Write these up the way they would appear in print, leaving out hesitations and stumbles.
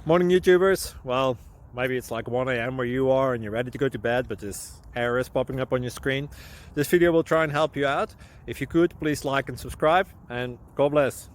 Morning YouTubers. Well, maybe it's like 1 a.m. where you are and you're ready to go to bed, but this error is popping up on your screen. This video will try and help you out. If you could, please like and subscribe, and God bless.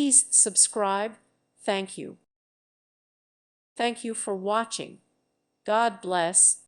Please subscribe. Thank you. Thank you for watching. God bless.